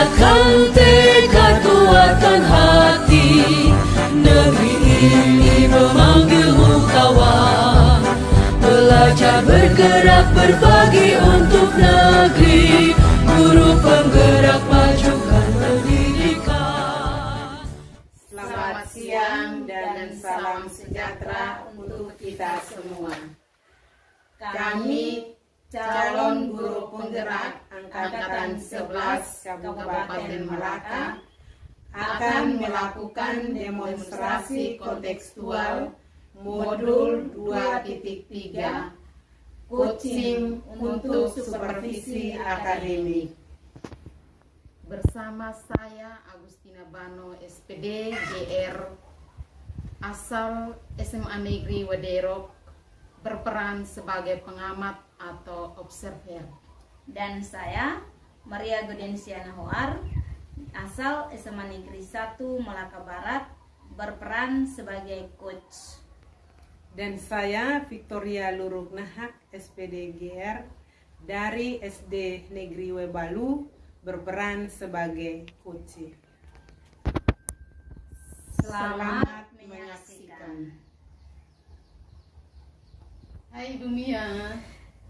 kuatkan tekad, kuatkan hati. Negeri ini memanggilmu kawan. Belajar bergerak berbagi untuk negeri. Guru penggerak majukan pendidikan. Selamat siang dan salam sejahtera untuk kita semua. Kami calon guru penggerak Angkatan 11 Kabupaten Melaka akan melakukan demonstrasi kontekstual modul 2.3 coaching untuk supervisi akademik. Bersama saya Agustina Bano SPD GR asal SMA Negeri Waderok, berperan sebagai pengamat atau observer. Dan saya Maria Godensiana Hoar asal SMA Negeri 1 Melaka Barat, berperan sebagai coach. Dan saya Victoria Luruk Nahak SPD GR dari SD Negeri Webalu, berperan sebagai coach. Selamat menyaksikan. Hai Dumia.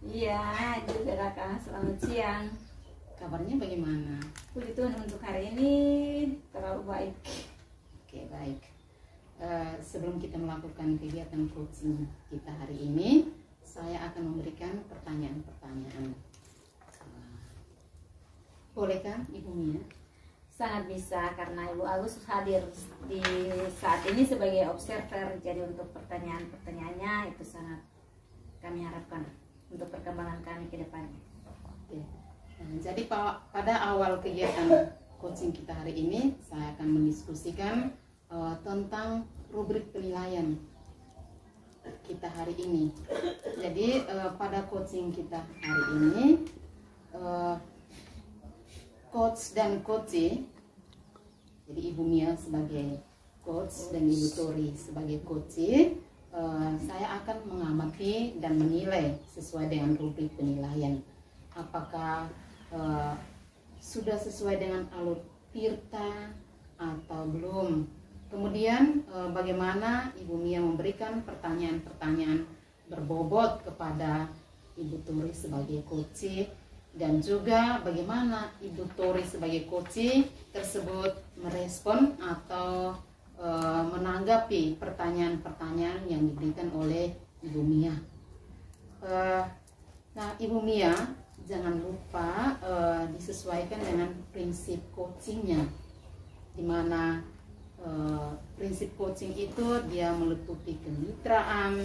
Iya, juga Raka, selamat siang. Kabarnya bagaimana? Puji Tuhan untuk hari ini terlalu baik. Oke, baik. Sebelum kita melakukan kegiatan coaching kita hari ini, saya akan memberikan pertanyaan-pertanyaan. Bolehkah Ibu Mia? Sangat bisa, karena Ibu Agus hadir di saat ini sebagai observer. Jadi untuk pertanyaan-pertanyaannya itu sangat kami harapkan untuk perkembangan kami ke depannya. Oke. Nah, jadi pada awal kegiatan coaching kita hari ini, saya akan mendiskusikan tentang rubrik penilaian kita hari ini. Jadi pada coaching kita hari ini, coach dan coachee, jadi Ibu Mia sebagai coach dan Ibu Tori sebagai coachee, saya akan mengamati dan menilai sesuai dengan rubrik penilaian. Apakah sudah sesuai dengan alur tirta atau belum? Kemudian bagaimana Ibu Mia memberikan pertanyaan-pertanyaan berbobot kepada Ibu Tori sebagai coachee, dan juga bagaimana Ibu Tori sebagai coachee tersebut merespon atau menanggapi pertanyaan-pertanyaan yang diberikan oleh Ibu Mia. Nah, Ibu Mia jangan lupa disesuaikan dengan prinsip coachingnya, di mana prinsip coaching itu dia meliputi kemitraan,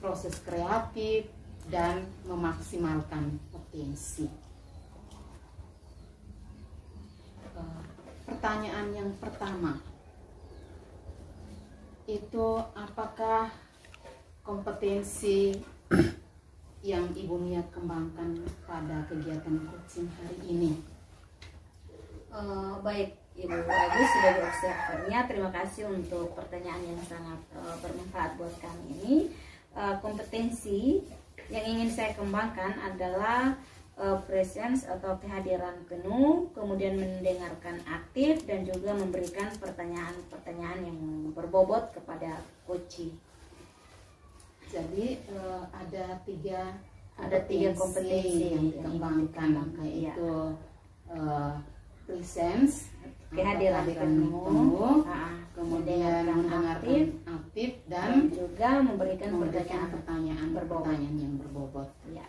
proses kreatif, dan memaksimalkan potensi. Pertanyaan yang pertama itu, apakah kompetensi yang Ibu Mia kembangkan pada kegiatan coaching hari ini? Baik, Ibu Agus sebagai observernya, terima kasih untuk pertanyaan yang sangat bermanfaat buat kami ini. Kompetensi yang ingin saya kembangkan adalah presence atau kehadiran penuh, kemudian mendengarkan aktif, dan juga memberikan pertanyaan-pertanyaan yang berbobot kepada coachee. Jadi ada tiga kompetensi yang dikembangkan, yaitu presence, kehadiran penuh, kemudian mendengarkan aktif, dan dan juga memberikan pertanyaan yang berbobot. Ya.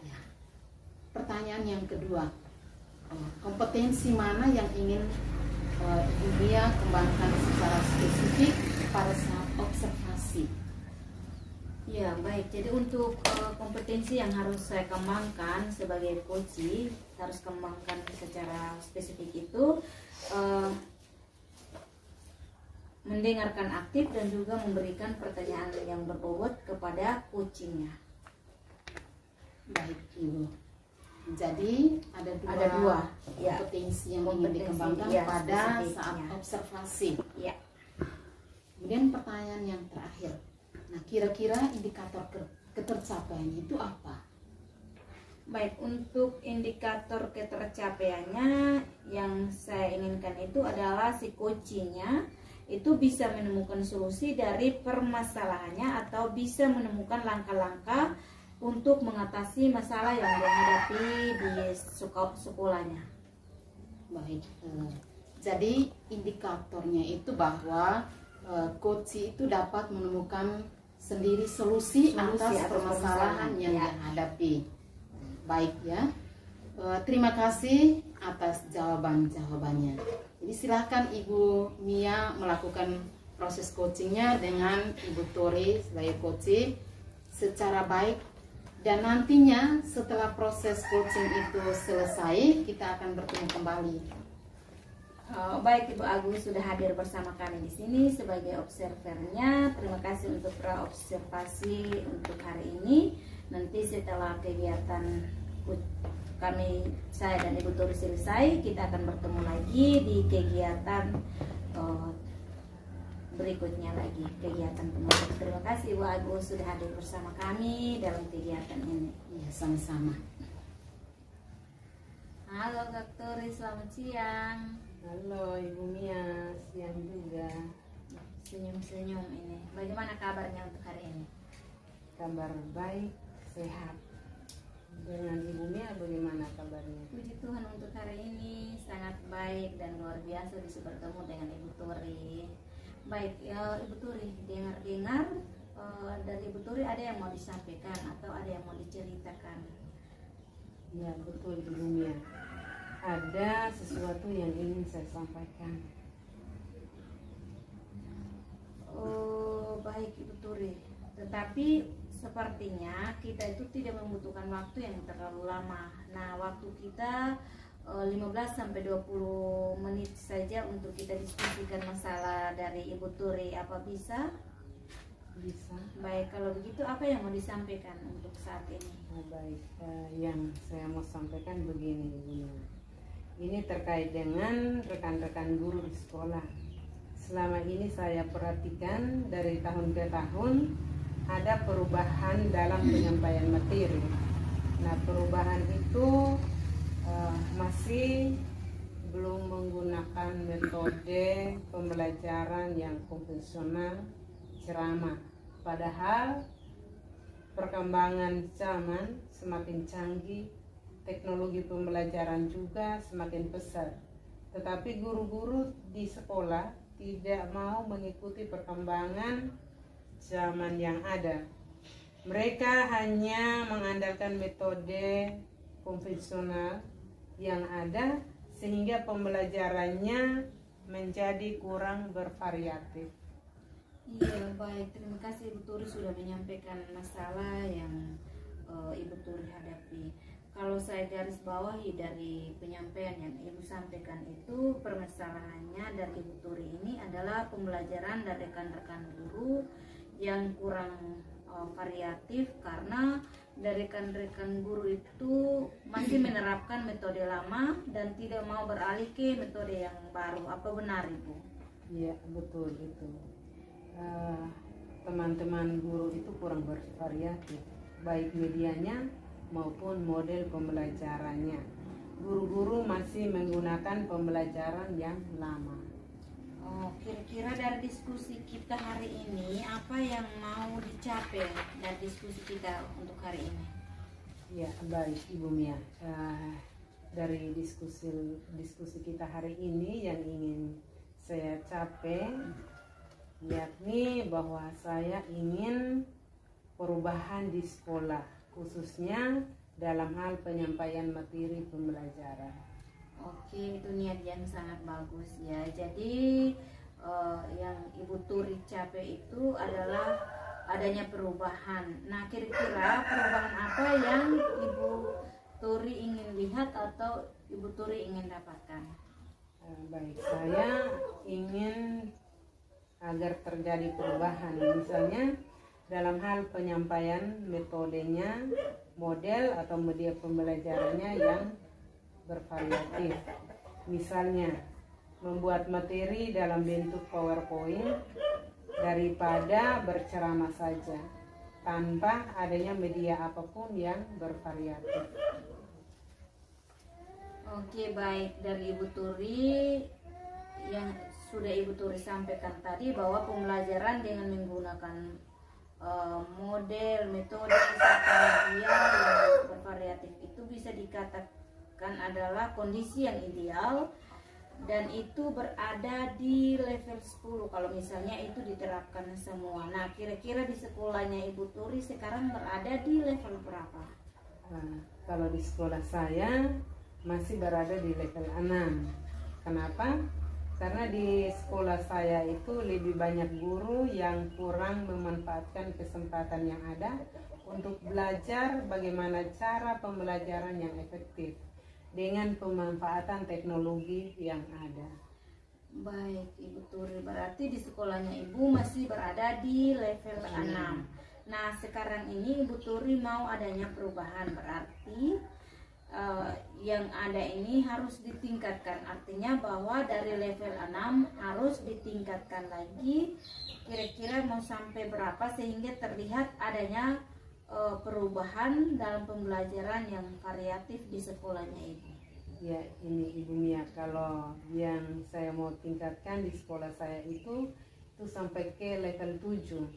Pertanyaan yang kedua, kompetensi mana yang ingin Ibu Mia kembangkan secara spesifik pada saat observasi? Ya, baik. Jadi untuk kompetensi yang harus saya kembangkan sebagai coachee, harus kembangkan secara spesifik itu mendengarkan aktif dan juga memberikan pertanyaan yang berbobot kepada coachingnya. Baik, Ibu. Jadi ada dua kompetensi yang ingin dikembangkan pada saat observasi. Ya. Kemudian pertanyaan yang terakhir, nah kira-kira indikator ketercapaian itu apa? Baik, untuk indikator ketercapaiannya yang saya inginkan itu adalah si coachingnya itu bisa menemukan solusi dari permasalahannya atau bisa menemukan langkah-langkah untuk mengatasi masalah yang dihadapi di sekolahnya. Baik, jadi indikatornya itu bahwa coach itu dapat menemukan sendiri solusi atas permasalahan yang dihadapi. Baik ya, terima kasih atas jawabannya. Jadi silakan Ibu Mia melakukan proses coachingnya dengan Ibu Tori sebagai coach secara baik. Dan nantinya setelah proses coaching itu selesai, kita akan bertemu kembali. Baik, Ibu Agus sudah hadir bersama kami di sini sebagai observernya. Terima kasih untuk observasi untuk hari ini. Nanti setelah kegiatan saya dan Ibu Tori selesai, kita akan bertemu lagi di kegiatan berikutnya lagi, kegiatan penutup. Terima kasih Ibu Agus sudah hadir bersama kami dalam kegiatan ini. Ya, sama-sama. Halo Kak Tori, selamat siang. Halo Ibu Mia, siang juga. Senyum-senyum ini. Bagaimana kabarnya untuk hari ini? Kabar baik, sehat. Dengan Ibu Mia bagaimana kabarnya? Puji Tuhan untuk hari ini sangat baik dan luar biasa bisa bertemu dengan Ibu Tori. Baik, ya Ibu Tori, dengar-dengar dari Ibu Tori ada yang mau disampaikan atau ada yang mau diceritakan? Ya betul Ibu Mia. Ada sesuatu yang ingin saya sampaikan. Oh, baik Ibu Tori. Tetapi sepertinya kita itu tidak membutuhkan waktu yang terlalu lama. Nah, waktu kita 15-20 menit saja untuk kita diskusikan masalah dari Ibu Tori. Apa bisa? Bisa. Baik, kalau begitu apa yang mau disampaikan untuk saat ini? Baik, yang saya mau sampaikan begini Ibu Mia. Ini terkait dengan rekan-rekan guru di sekolah. Selama ini saya perhatikan dari tahun ke tahun ada perubahan dalam penyampaian materi. Nah, perubahan itu masih belum menggunakan metode pembelajaran yang konvensional ceramah. Padahal perkembangan zaman semakin canggih, teknologi pembelajaran juga semakin pesat. Tetapi guru-guru di sekolah tidak mau mengikuti perkembangan zaman yang ada. Mereka hanya mengandalkan metode konvensional yang ada sehingga pembelajarannya menjadi kurang bervariatif. Iya, baik. Terima kasih Ibu Turi sudah menyampaikan masalah yang Ibu Turi hadapi. Kalau saya garis bawahi dari penyampaian yang Ibu sampaikan itu, permasalahannya dari Ibu Turi ini adalah pembelajaran dari rekan-rekan guru yang kurang variatif karena dari rekan-rekan guru itu masih menerapkan metode lama dan tidak mau beralih ke metode yang baru. Apa benar Ibu? Iya, betul itu. Teman-teman guru itu kurang bervariatif, baik medianya maupun model pembelajarannya. Guru-guru masih menggunakan pembelajaran yang lama. Kira-kira dari diskusi kita hari ini apa yang mau dicapai dari diskusi kita untuk hari ini? Ya, baik Ibu Mia. Dari diskusi kita hari ini yang ingin saya capai yakni bahwa saya ingin perubahan di sekolah, khususnya dalam hal penyampaian materi pembelajaran. Oke, itu niat yang sangat bagus ya. Jadi yang Ibu Turi capai itu adalah adanya perubahan. Nah, kira-kira perubahan apa yang Ibu Turi ingin lihat atau Ibu Turi ingin dapatkan? Baik, saya ingin agar terjadi perubahan, misalnya dalam hal penyampaian metodenya, model atau media pembelajarannya yang bervariatif. Misalnya membuat materi dalam bentuk PowerPoint daripada berceramah saja. tanpa adanya media apapun yang bervariatif. Oke, baik, dari Ibu Turi yang sudah Ibu Turi sampaikan tadi bahwa pembelajaran dengan menggunakan model, metode, serta media yang bervariatif itu bisa dikatakan adalah kondisi yang ideal dan itu berada di level 10 kalau misalnya itu diterapkan semua. Nah, kira-kira di sekolahnya Ibu Turi sekarang berada di level berapa? Kalau di sekolah saya masih berada di level 6. Kenapa? Karena di sekolah saya itu lebih banyak guru yang kurang memanfaatkan kesempatan yang ada untuk belajar bagaimana cara pembelajaran yang efektif dengan pemanfaatan teknologi yang ada. Baik, Ibu Turi, berarti di sekolahnya Ibu masih berada di level 6. Nah, sekarang ini Ibu Turi mau adanya perubahan, berarti yang ada ini harus ditingkatkan. Artinya bahwa dari level 6 harus ditingkatkan lagi. Kira-kira mau sampai berapa sehingga terlihat adanya perubahan dalam pembelajaran yang variatif di sekolahnya Ibu? Ya, ini Ibu Mia, kalau yang saya mau tingkatkan di sekolah saya itu sampai ke level 7.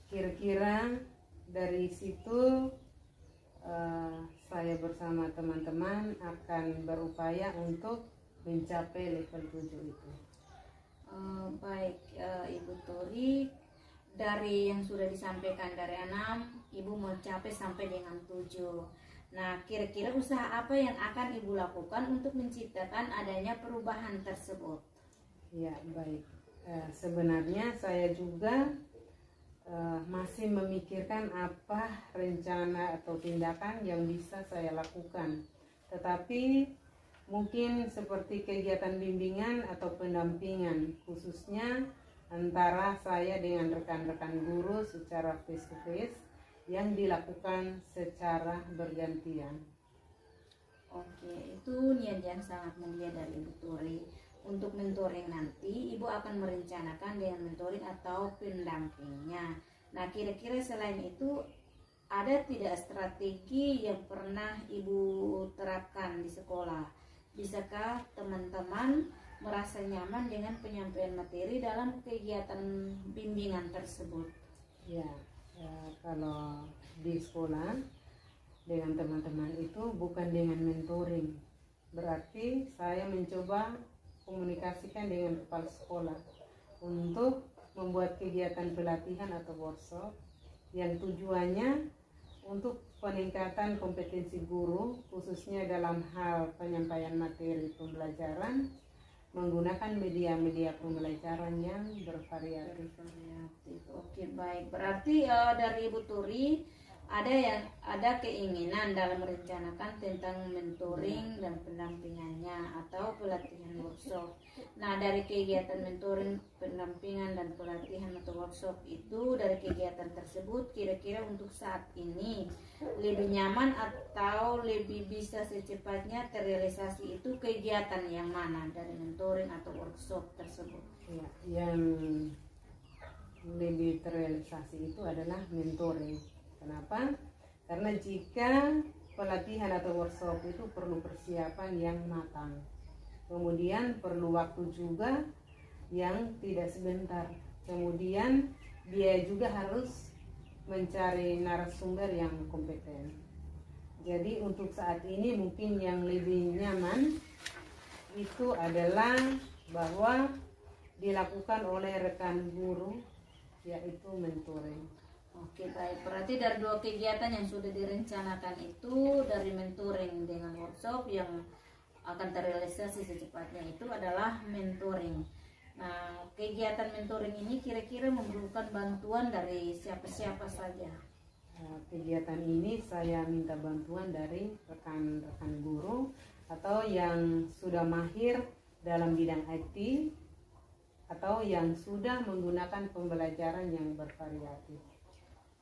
Kira-kira dari situ saya bersama teman-teman akan berupaya untuk mencapai level 7 itu. Baik, Ibu Turi, dari yang sudah disampaikan dari 6, Ibu mau capai sampai dengan 7. Nah, kira-kira usaha apa yang akan Ibu lakukan untuk menciptakan adanya perubahan tersebut? Ya, baik. Sebenarnya saya juga masih memikirkan apa rencana atau tindakan yang bisa saya lakukan. Tetapi mungkin seperti kegiatan bimbingan atau pendampingan, khususnya antara saya dengan rekan-rekan guru secara face to face yang dilakukan secara bergantian. Oke, itu niat yang sangat mulia dari Ibu Turi. Untuk mentoring nanti, Ibu akan merencanakan dengan mentoring atau pendampingnya. Nah, kira-kira selain itu, ada tidak strategi yang pernah Ibu terapkan di sekolah? Bisakah teman-teman merasa nyaman dengan penyampaian materi dalam kegiatan bimbingan tersebut? Ya, kalau di sekolah dengan teman-teman itu bukan dengan mentoring. Berarti saya mencoba komunikasikan dengan kepala sekolah untuk membuat kegiatan pelatihan atau workshop yang tujuannya untuk peningkatan kompetensi guru khususnya dalam hal penyampaian materi pembelajaran menggunakan media-media pembelajaran yang bervariatif. Oke, baik. Berarti dari Ibu Turi ada keinginan dalam merencanakan tentang mentoring dan pendampingannya atau pelatihan workshop. Nah, dari kegiatan mentoring, pendampingan dan pelatihan atau workshop itu, dari kegiatan tersebut kira-kira untuk saat ini lebih nyaman atau lebih bisa secepatnya terrealisasi itu kegiatan yang mana dari mentoring atau workshop tersebut? Ya, yang lebih terrealisasi itu adalah mentoring. Kenapa? Karena jika pelatihan atau workshop itu perlu persiapan yang matang, kemudian perlu waktu juga yang tidak sebentar, kemudian dia juga harus mencari narasumber yang kompeten. Jadi untuk saat ini mungkin yang lebih nyaman itu adalah bahwa dilakukan oleh rekan guru, yaitu mentoring. Oke, baik. Berarti dari dua kegiatan yang sudah direncanakan itu, dari mentoring dengan workshop yang akan terrealisasi secepatnya itu adalah mentoring. Nah, kegiatan mentoring ini kira-kira memerlukan bantuan dari siapa-siapa saja? Kegiatan ini saya minta bantuan dari rekan-rekan guru atau yang sudah mahir dalam bidang IT atau yang sudah menggunakan pembelajaran yang bervariatif.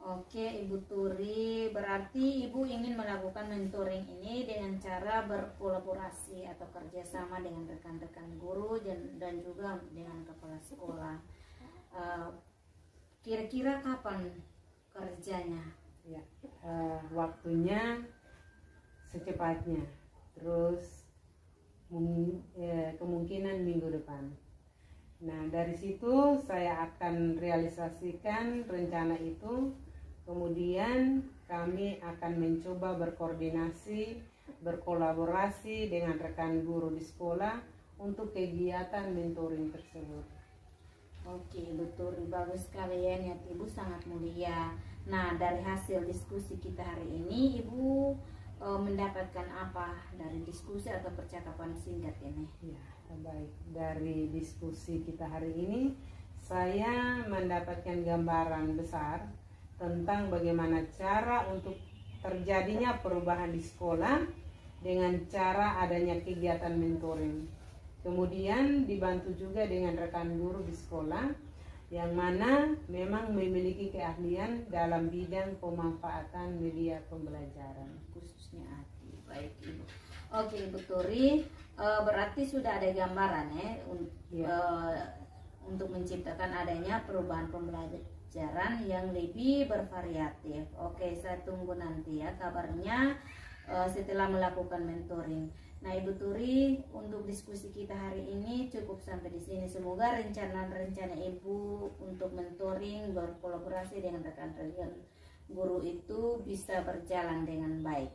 Oke, Ibu Turi, berarti Ibu ingin melakukan mentoring ini dengan cara berkolaborasi atau kerjasama dengan rekan-rekan guru dan juga dengan kepala sekolah. Kira-kira kapan kerjanya? Ya, waktunya secepatnya, terus kemungkinan minggu depan. Nah, dari situ saya akan realisasikan rencana itu. Kemudian kami akan mencoba berkoordinasi, berkolaborasi dengan rekan guru di sekolah untuk kegiatan mentoring tersebut. Oke, betul, bagus sekali ya, niat Ibu sangat mulia. Nah, dari hasil diskusi kita hari ini, Ibu mendapatkan apa dari diskusi atau percakapan singkat ini? Ya, baik. Dari diskusi kita hari ini, saya mendapatkan gambaran besar tentang bagaimana cara untuk terjadinya perubahan di sekolah dengan cara adanya kegiatan mentoring. Kemudian dibantu juga dengan rekan guru di sekolah yang mana memang memiliki keahlian dalam bidang pemanfaatan media pembelajaran, Khususnya ATI. Baik, Ibu. Oke, Ibu Turi, berarti sudah ada gambaran ya, untuk menciptakan adanya perubahan pembelajaran yang lebih bervariatif. Oke, saya tunggu nanti ya kabarnya setelah melakukan mentoring. Nah, Ibu Turi, untuk diskusi kita hari ini cukup sampai di sini. Semoga rencana-rencana Ibu untuk mentoring, berkolaborasi dengan rekan-rekan guru itu bisa berjalan dengan baik.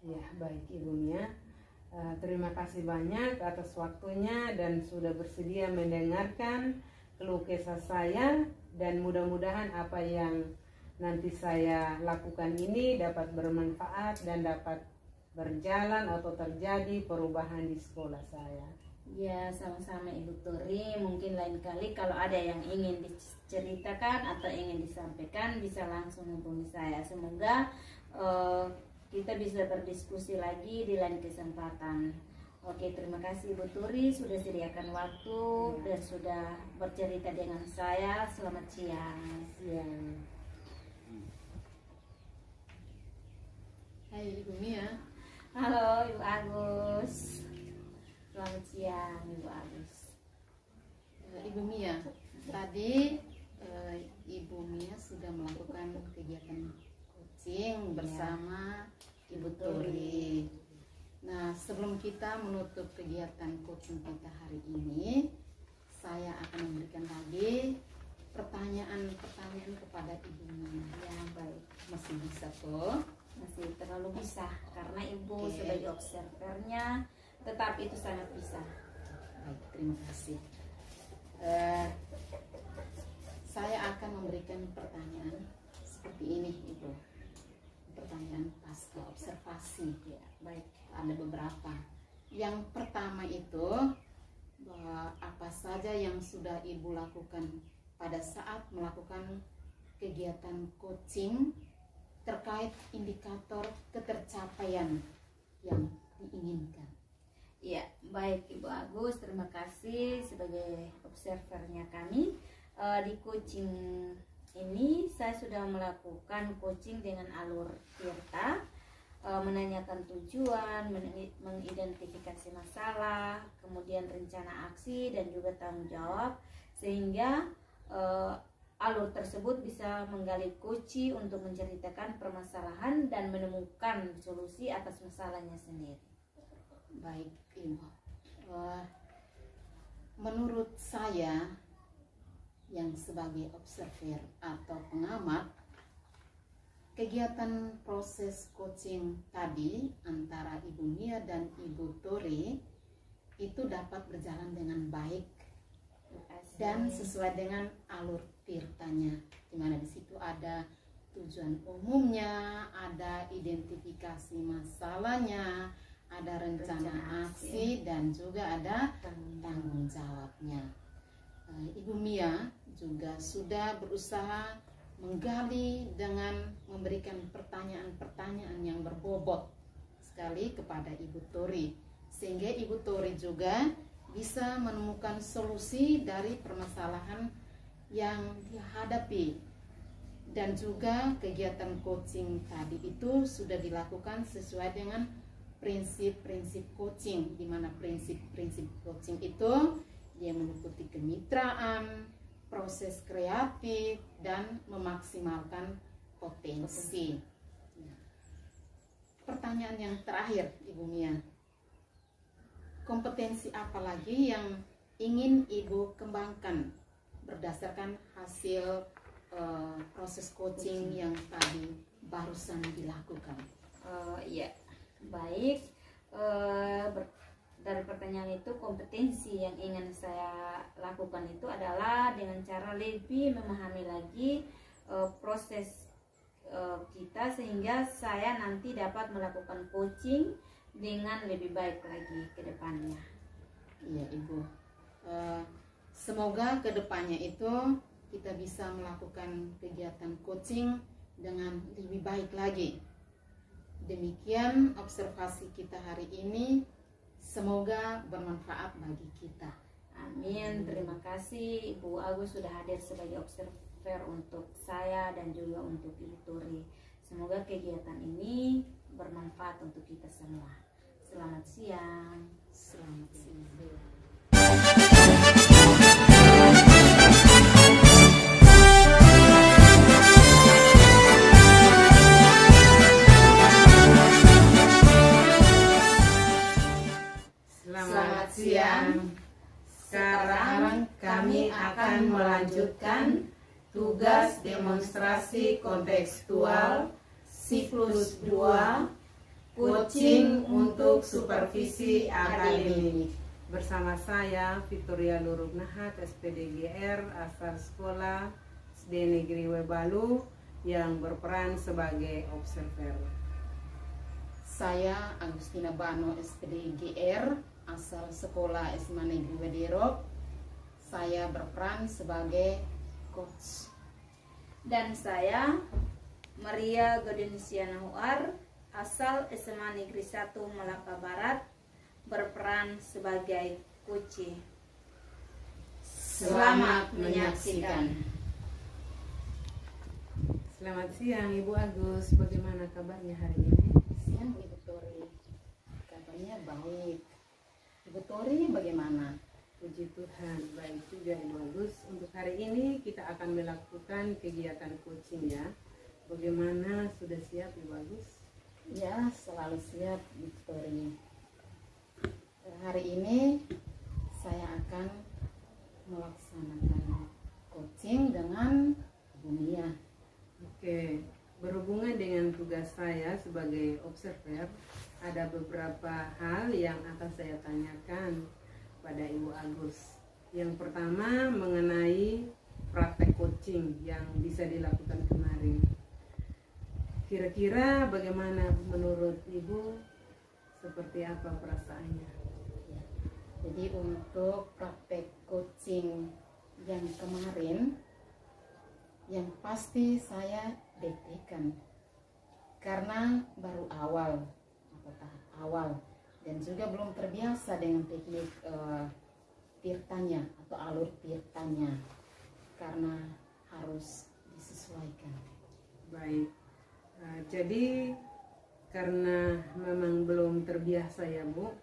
Ya, baik Ibu Mia. Terima kasih banyak atas waktunya dan sudah bersedia mendengarkan keluh kesah saya, dan mudah-mudahan apa yang nanti saya lakukan ini dapat bermanfaat dan dapat berjalan atau terjadi perubahan di sekolah saya. Ya, sama-sama Ibu Turi. Mungkin lain kali kalau ada yang ingin diceritakan atau ingin disampaikan bisa langsung hubungi saya. Semoga kita bisa berdiskusi lagi di lain kesempatan. Oke, terima kasih Ibu Turi sudah sediakan waktu dan sudah bercerita dengan saya. Selamat siang. Hai Ibu Mia. Halo Ibu Agus. Selamat siang Ibu Agus. Ibu Mia, tadi Ibu Mia sudah melakukan kegiatan coaching bersama Ibu Turi. Nah, sebelum kita menutup kegiatan coaching kita hari ini, saya akan memberikan lagi pertanyaan-pertanyaan kepada Ibu Mia. Ya, baik. Masih bisa tuh? Masih terlalu bisa karena Ibu Oke. sebagai observernya tetap itu sangat bisa. Baik, terima kasih. Saya akan memberikan pertanyaan seperti ini, Ibu. Pertanyaan pasca observasi. Ya, baik. Ada beberapa. Yang pertama itu, bahwa apa saja yang sudah Ibu lakukan pada saat melakukan kegiatan coaching terkait indikator ketercapaian yang diinginkan. Ya, baik Ibu Agus, terima kasih sebagai observernya kami. Di coaching ini saya sudah melakukan coaching dengan alur Tirta, menanyakan tujuan, mengidentifikasi masalah, kemudian rencana aksi dan juga tanggung jawab, sehingga alur tersebut bisa menggali kunci untuk menceritakan permasalahan dan menemukan solusi atas masalahnya sendiri. Baik, Ibu. Menurut saya yang sebagai observer atau pengamat, kegiatan proses coaching tadi antara Ibu Mia dan Ibu Turi itu dapat berjalan dengan baik dan sesuai dengan alur tirtanya, di mana di situ ada tujuan umumnya, ada identifikasi masalahnya, ada rencana aksi dan juga ada tanggung jawabnya. Ibu Mia juga sudah berusaha menggali dengan memberikan pertanyaan-pertanyaan yang berbobot sekali kepada Ibu Turi, sehingga Ibu Turi juga bisa menemukan solusi dari permasalahan yang dihadapi. Dan juga kegiatan coaching tadi itu sudah dilakukan sesuai dengan prinsip-prinsip coaching, di mana prinsip-prinsip coaching itu dia meliputi kemitraan, proses kreatif, dan memaksimalkan kompetensi. Pertanyaan yang terakhir, Ibu Mia, kompetensi apa lagi yang ingin Ibu kembangkan berdasarkan hasil proses coaching yang tadi barusan dilakukan? Ya, baik. Dari pertanyaan itu, kompetensi yang ingin saya lakukan itu adalah dengan cara lebih memahami lagi proses kita, sehingga saya nanti dapat melakukan coaching dengan lebih baik lagi ke depannya. Iya, Ibu. Semoga ke depannya itu kita bisa melakukan kegiatan coaching dengan lebih baik lagi. Demikian observasi kita hari ini. Semoga bermanfaat bagi kita. Amin. Terima kasih Ibu Agus sudah hadir sebagai observer untuk saya dan juga untuk Ibu Turi. Semoga kegiatan ini bermanfaat untuk kita semua. Selamat siang. Selamat siang. Selamat siang. Sekarang kami akan melanjutkan tugas demonstrasi kontekstual siklus 2 coaching untuk supervisi akademik. Bersama saya Victoria Lurubnahat, SPDGR, asal sekolah SD Negeri Webalu yang berperan sebagai observer. Saya Agustina Bano, SPD GR, asal sekolah SMA Negeri Wederop. Saya berperan sebagai coach. Dan saya Maria Godensiana Huar, asal SMA Negeri 1 Malaka Barat, berperan sebagai coach. Selamat menyaksikan. Selamat siang Ibu Agus, bagaimana kabarnya hari ini? Siang Ibu Tori, kabarnya baik. Ibu Tori bagaimana? Puji Tuhan, baik juga Ibu Agus. Untuk hari ini kita akan melakukan kegiatan coaching ya. Bagaimana, sudah siap Ibu Agus? Ya, selalu siap Ibu Tori. Hari ini saya akan melaksanakan coaching dengan Ibu Mia. Oke, berhubungan dengan tugas saya sebagai observer, ada beberapa hal yang akan saya tanyakan pada Ibu Agus. Yang pertama mengenai praktek coaching yang bisa dilakukan kemarin. Kira-kira bagaimana menurut Ibu, seperti apa perasaannya? Jadi untuk praktek coaching yang kemarin, yang pasti saya deg-degan karena baru awal atau tahap awal dan juga belum terbiasa dengan teknik tirtanya atau alur tirtanya karena harus disesuaikan. Baik, jadi karena memang belum terbiasa ya Bu,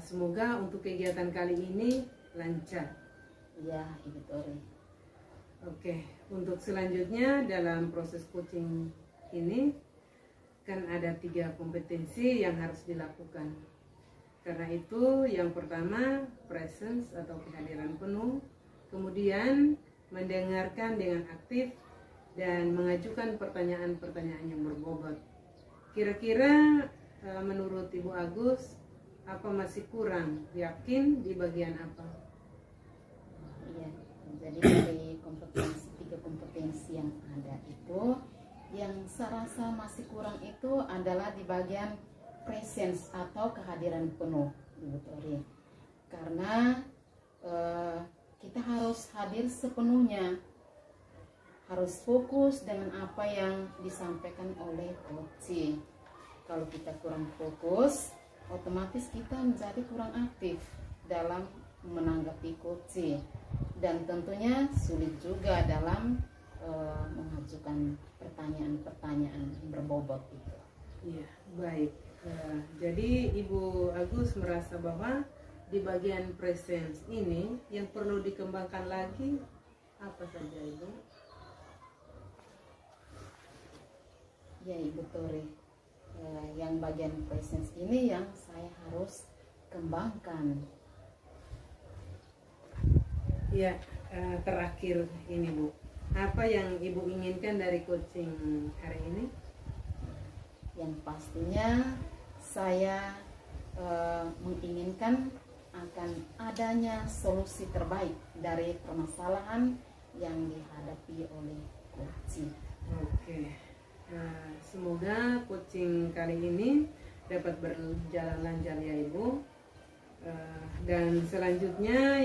semoga untuk kegiatan kali ini lancar. Ya, Ibu Tori. Oke, untuk selanjutnya dalam proses coaching ini kan ada 3 kompetensi yang harus dilakukan. Karena itu yang pertama presence atau kehadiran penuh, kemudian mendengarkan dengan aktif dan mengajukan pertanyaan-pertanyaan yang berbobot. Kira-kira menurut Ibu Agus, apa masih kurang yakin di bagian apa? Iya, jadi dari tiga kompetensi yang ada itu, yang saya rasa masih kurang itu adalah di bagian presence atau kehadiran penuh, Ibu Tori. Karena kita harus hadir sepenuhnya, harus fokus dengan apa yang disampaikan oleh coach. Kalau kita kurang fokus, otomatis kita menjadi kurang aktif dalam menanggapi coach, dan tentunya sulit juga dalam mengajukan pertanyaan-pertanyaan berbobot itu. Iya, baik. Jadi Ibu Agus merasa bahwa di bagian presence ini yang perlu dikembangkan lagi apa saja Ibu? Ya Ibu Tore, yang bagian presence ini yang saya harus kembangkan. Ya, terakhir ini Bu, apa yang Ibu inginkan dari coaching hari ini? Yang pastinya saya menginginkan akan adanya solusi terbaik dari permasalahan yang dihadapi oleh coaching. Oke, semoga coaching kali ini dapat berjalan lancar ya Ibu. Dan selanjutnya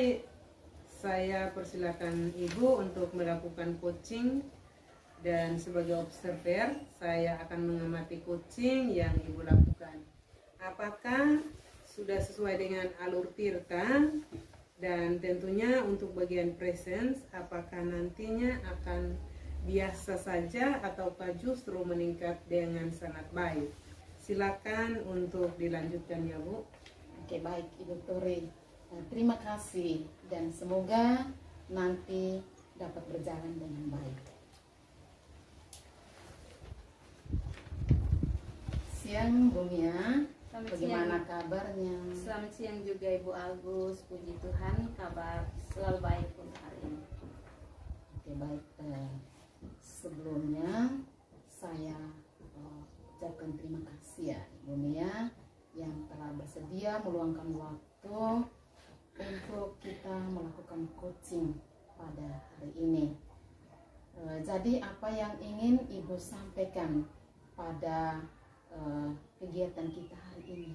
saya persilakan Ibu untuk melakukan coaching, dan sebagai observer saya akan mengamati coaching yang Ibu lakukan. Apakah sudah sesuai dengan alur Tirta, dan tentunya untuk bagian presence apakah nantinya akan biasa saja ataukah justru meningkat dengan sangat baik. Silakan untuk dilanjutkan ya Bu. Oke, baik Ibu Tore. Terima kasih dan semoga nanti dapat berjalan dengan baik. Siang Bu Mia, bagaimana kabarnya? Selamat siang juga Ibu Agus, puji Tuhan kabar selalu baik untuk hari ini. Oke, baik. Sebelumnya saya ucapkan terima kasih ya Ibu Mia yang telah bersedia meluangkan waktu untuk kita melakukan coaching pada hari ini. Jadi apa yang ingin Ibu sampaikan pada kegiatan kita hari ini?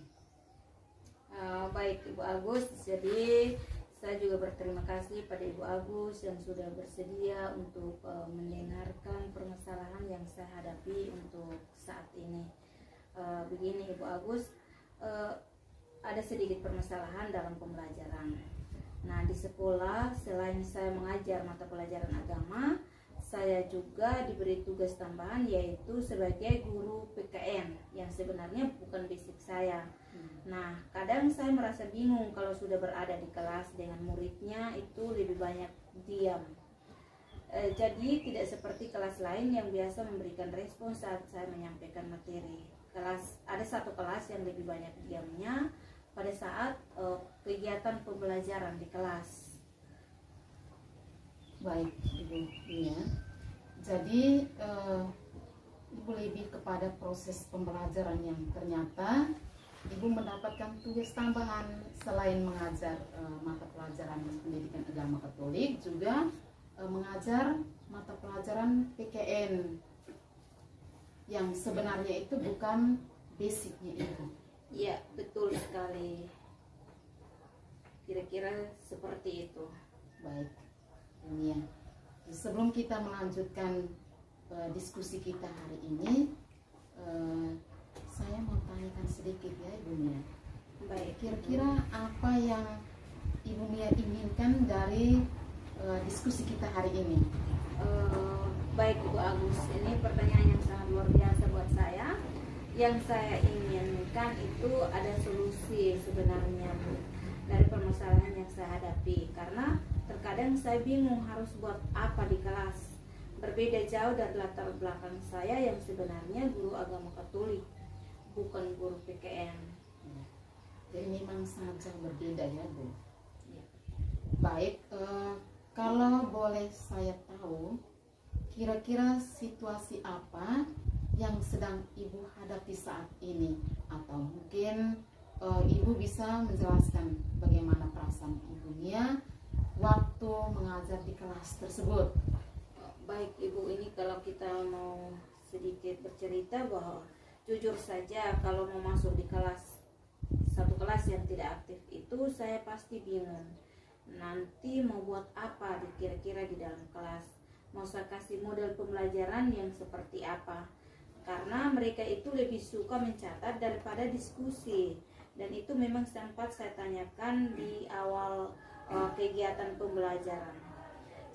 Baik Ibu Agus, jadi saya juga berterima kasih pada Ibu Agus yang sudah bersedia untuk mendengarkan permasalahan yang saya hadapi untuk saat ini. Begini Ibu Agus, ada sedikit permasalahan dalam pembelajaran. Nah, di sekolah selain saya mengajar mata pelajaran agama, saya juga diberi tugas tambahan yaitu sebagai guru PKN yang sebenarnya bukan basic saya. Nah, kadang saya merasa bingung kalau sudah berada di kelas dengan muridnya itu lebih banyak diam. Jadi tidak seperti kelas lain yang biasa memberikan respon saat saya menyampaikan materi. Ada satu kelas yang lebih banyak diamnya pada saat kegiatan pembelajaran di kelas. Baik Ibu Mia, jadi Ibu lebih kepada proses pembelajaran yang ternyata Ibu mendapatkan tugas tambahan selain mengajar mata pelajaran pendidikan agama Katolik, juga mengajar mata pelajaran PKN yang sebenarnya itu bukan basicnya Ibu. Iya, betul sekali. Kira-kira seperti itu. Baik, ini ya. Sebelum kita melanjutkan diskusi kita hari ini, saya mau tanyakan sedikit ya Ibu Mia. Baik, Kira-kira apa yang Ibu Mia inginkan dari diskusi kita hari ini? Baik Ibu Agus, ini pertanyaan yang sangat luar biasa buat saya. Yang saya inginkan itu ada solusi sebenarnya Bu, dari permasalahan yang saya hadapi, karena terkadang saya bingung harus buat apa di kelas. Berbeda jauh dari latar belakang saya yang sebenarnya guru agama Katolik, bukan guru PKN. Jadi memang sangat jauh berbeda ya Bu. Ya. Baik, kalau boleh saya tahu, kira-kira situasi apa yang sedang Ibu hadapi saat ini, atau mungkin Ibu bisa menjelaskan bagaimana perasaan Ibu Mia waktu mengajar di kelas tersebut. Baik Ibu, ini kalau kita mau sedikit bercerita bahwa jujur saja kalau mau masuk di satu kelas yang tidak aktif itu saya pasti bingung. Nanti mau buat apa kira-kira di dalam kelas, mau saya kasih model pembelajaran yang seperti apa, karena mereka itu lebih suka mencatat daripada diskusi, dan itu memang sempat saya tanyakan di awal kegiatan pembelajaran.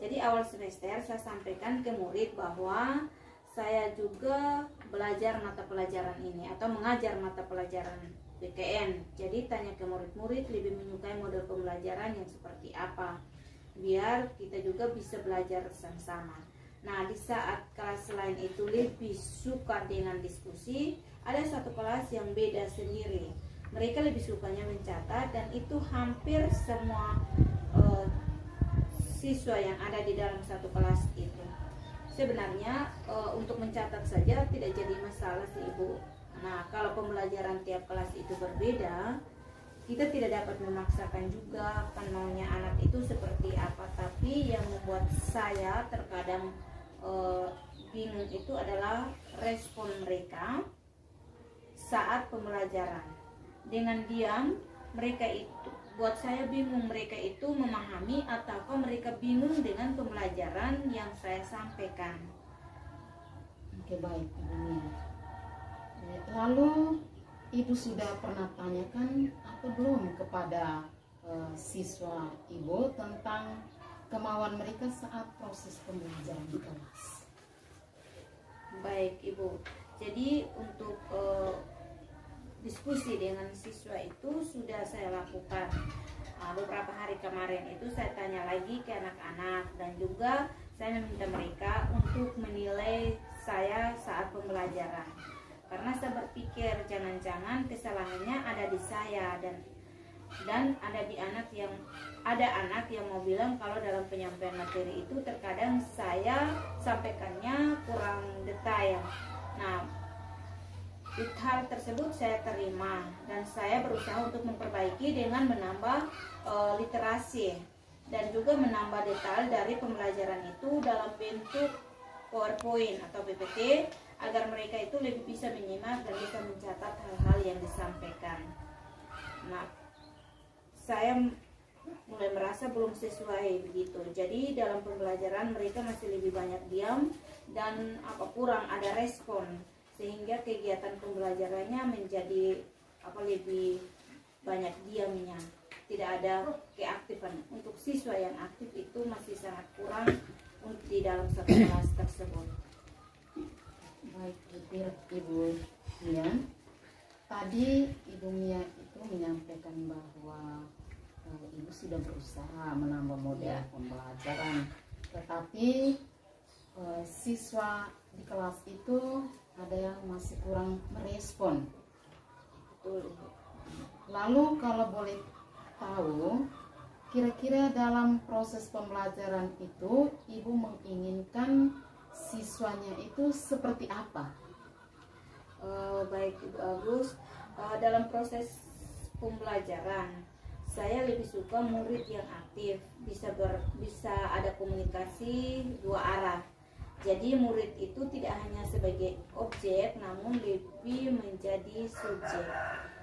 Jadi awal semester saya sampaikan ke murid bahwa saya juga belajar mata pelajaran ini atau mengajar mata pelajaran PKN. Jadi tanya ke murid-murid lebih menyukai model pembelajaran yang seperti apa, biar kita juga bisa belajar sama-sama. Nah, di saat kelas lain itu lebih suka dengan diskusi, ada satu kelas yang beda sendiri. Mereka lebih sukanya mencatat, dan itu hampir semua siswa yang ada di dalam satu kelas itu. Sebenarnya untuk mencatat saja tidak jadi masalah sih Ibu. Nah, kalau pembelajaran tiap kelas itu berbeda, kita tidak dapat memaksakan juga kan maunya anak itu seperti apa. Tapi yang membuat saya terkadang bingung itu adalah respon mereka saat pembelajaran. Dengan diam, mereka itu buat saya bingung, mereka itu memahami ataukah mereka bingung dengan pembelajaran yang saya sampaikan. Oke, baik Ibu Mia. Lalu Ibu sudah pernah tanyakan atau belum kepada siswa Ibu tentang kemauan mereka saat proses pembelajaran di kelas? Baik Ibu, jadi untuk diskusi dengan siswa itu sudah saya lakukan. Beberapa hari kemarin itu saya tanya lagi ke anak-anak, dan juga saya meminta mereka untuk menilai saya saat pembelajaran. Karena saya berpikir jangan-jangan kesalahannya ada di saya, dan ada anak yang mau bilang kalau dalam penyampaian materi itu terkadang saya sampaikannya kurang detail. Nah, hal tersebut saya terima, dan saya berusaha untuk memperbaiki dengan menambah literasi dan juga menambah detail dari pembelajaran itu dalam bentuk PowerPoint atau PPT, agar mereka itu lebih bisa menyimak dan bisa mencatat hal-hal yang disampaikan. Nah, saya mulai merasa belum sesuai begitu. Jadi dalam pembelajaran mereka masih lebih banyak diam dan kurang ada respon, sehingga kegiatan pembelajarannya menjadi lebih banyak diamnya, tidak ada keaktifan. Untuk siswa yang aktif itu masih sangat kurang di dalam satu kelas tersebut. Baik, Ibu Mia. Tadi Ibu Mia itu menyampaikan bahwa Ibu sudah berusaha menambah model pembelajaran, tetapi siswa di kelas itu ada yang masih kurang merespon. Lalu kalau boleh tahu, kira-kira dalam proses pembelajaran itu Ibu menginginkan siswanya itu seperti apa? Baik Ibu Agus, dalam proses pembelajaran saya lebih suka murid yang aktif, bisa ada komunikasi dua arah. Jadi murid itu tidak hanya sebagai objek, namun lebih menjadi subjek.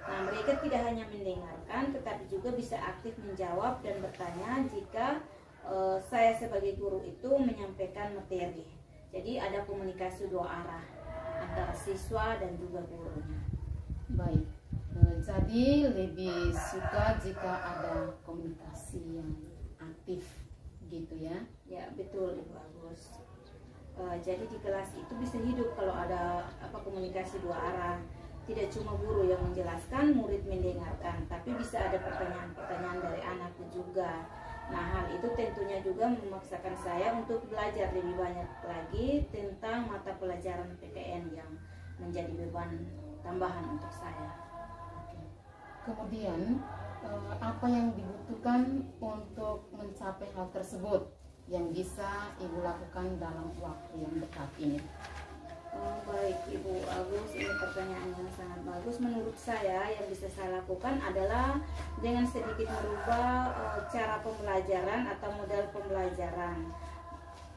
Nah, mereka tidak hanya mendengarkan, tetapi juga bisa aktif menjawab dan bertanya jika saya sebagai guru itu menyampaikan materi. Jadi ada komunikasi dua arah antara siswa dan juga gurunya. Baik, jadi lebih suka jika ada komunikasi yang aktif gitu ya? Ya, betul Ibu Agus. Jadi di kelas itu bisa hidup kalau ada komunikasi dua arah. Tidak cuma guru yang menjelaskan, murid mendengarkan, tapi bisa ada pertanyaan-pertanyaan dari anak juga. Nah, hal itu tentunya juga memaksakan saya untuk belajar lebih banyak lagi tentang mata pelajaran PTN yang menjadi beban tambahan untuk saya. Kemudian, apa yang dibutuhkan untuk mencapai hal tersebut yang bisa Ibu lakukan dalam waktu yang dekat ini? Baik Ibu Agus, ini pertanyaan yang sangat bagus. Menurut saya yang bisa saya lakukan adalah dengan sedikit merubah cara pembelajaran atau model pembelajaran.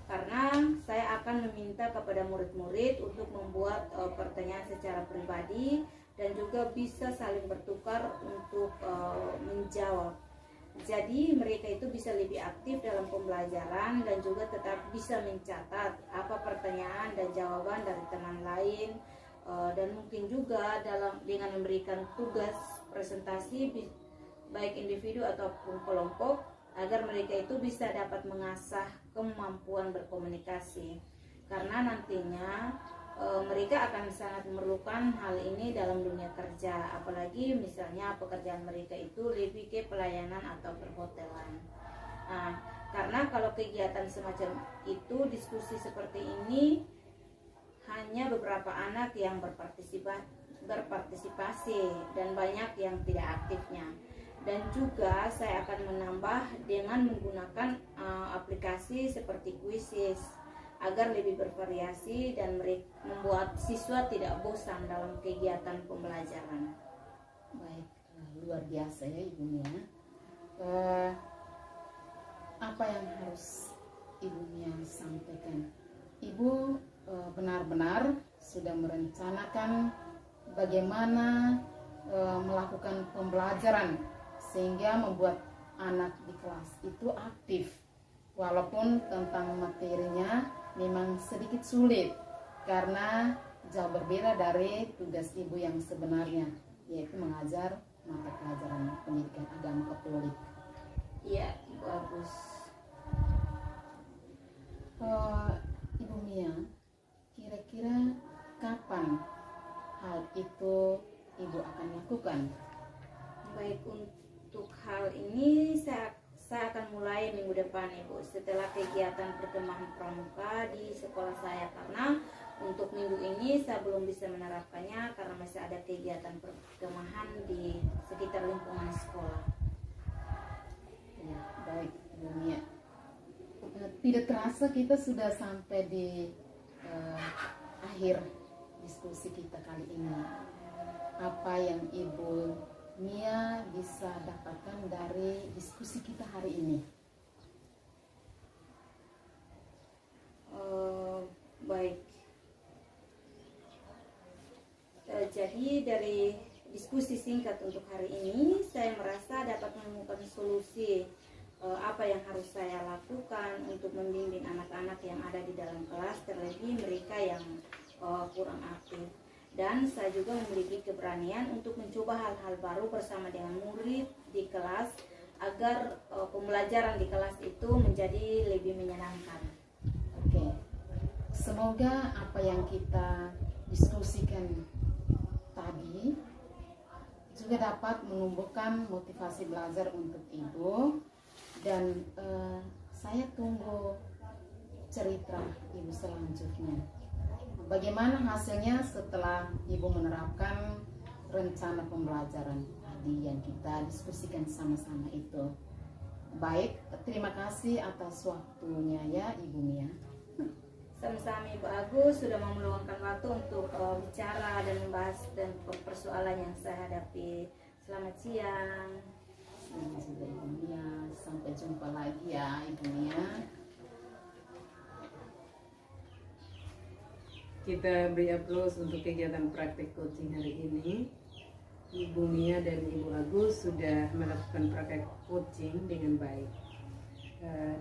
Karena saya akan meminta kepada murid-murid untuk membuat pertanyaan secara pribadi dan juga bisa saling bertukar untuk menjawab. Jadi mereka itu bisa lebih aktif dalam pembelajaran dan juga tetap bisa mencatat apa pertanyaan dan jawaban dari teman lain, dan mungkin juga dengan memberikan tugas presentasi baik individu ataupun kelompok, agar mereka itu bisa dapat mengasah kemampuan berkomunikasi. Karena nantinya mereka akan sangat memerlukan hal ini dalam dunia kerja, apalagi misalnya pekerjaan mereka itu lebih ke pelayanan atau perhotelan. Nah, karena kalau kegiatan semacam itu, diskusi seperti ini, hanya beberapa anak yang berpartisipasi dan banyak yang tidak aktifnya. Dan juga saya akan menambah dengan menggunakan aplikasi seperti Quizzes agar lebih bervariasi dan membuat siswa tidak bosan dalam kegiatan pembelajaran. Baik, luar biasa ya Ibu Mia. Apa yang harus Ibu Mia sampaikan? Ibu benar-benar sudah merencanakan bagaimana melakukan pembelajaran sehingga membuat anak di kelas itu aktif, walaupun tentang materinya memang sedikit sulit karena jauh berbeda dari tugas ibu yang sebenarnya, yaitu mengajar mata pelajaran pendidikan agama Katolik. Iya, bagus. Ibu Mia, kira-kira kapan hal itu ibu akan lakukan? Baik, untuk hal ini saya akan mulai minggu depan, Ibu, setelah kegiatan perkemahan pramuka di sekolah saya, karena untuk minggu ini saya belum bisa menerapkannya karena masih ada kegiatan perkemahan di sekitar lingkungan sekolah. Ya, baik Ibu Mia. Tidak terasa kita sudah sampai di akhir diskusi kita kali ini. Apa yang Ibu Mia bisa dapatkan dari diskusi kita hari ini? Baik. Jadi dari diskusi singkat untuk hari ini, saya merasa dapat menemukan solusi apa yang harus saya lakukan untuk membimbing anak-anak yang ada di dalam kelas, terlebih mereka yang kurang aktif. Dan saya juga memiliki keberanian untuk mencoba hal-hal baru bersama dengan murid di kelas agar pembelajaran di kelas itu menjadi lebih menyenangkan. Oke, semoga apa yang kita diskusikan tadi juga dapat menumbuhkan motivasi belajar untuk ibu. Dan saya tunggu cerita ibu selanjutnya. Bagaimana hasilnya setelah ibu menerapkan rencana pembelajaran tadi yang kita diskusikan sama-sama itu. Baik, terima kasih atas waktunya ya Ibu Mia. Sama-sama Ibu Agus sudah mau meluangkan waktu untuk bicara dan membahas dan persoalan yang saya hadapi. Selamat siang. Selamat juga Ibu Mia. Sampai jumpa lagi ya Ibu Mia. Kita beri aplaus untuk kegiatan praktek coaching hari ini. Ibu Mia dan Ibu Agus sudah melakukan praktek coaching dengan baik.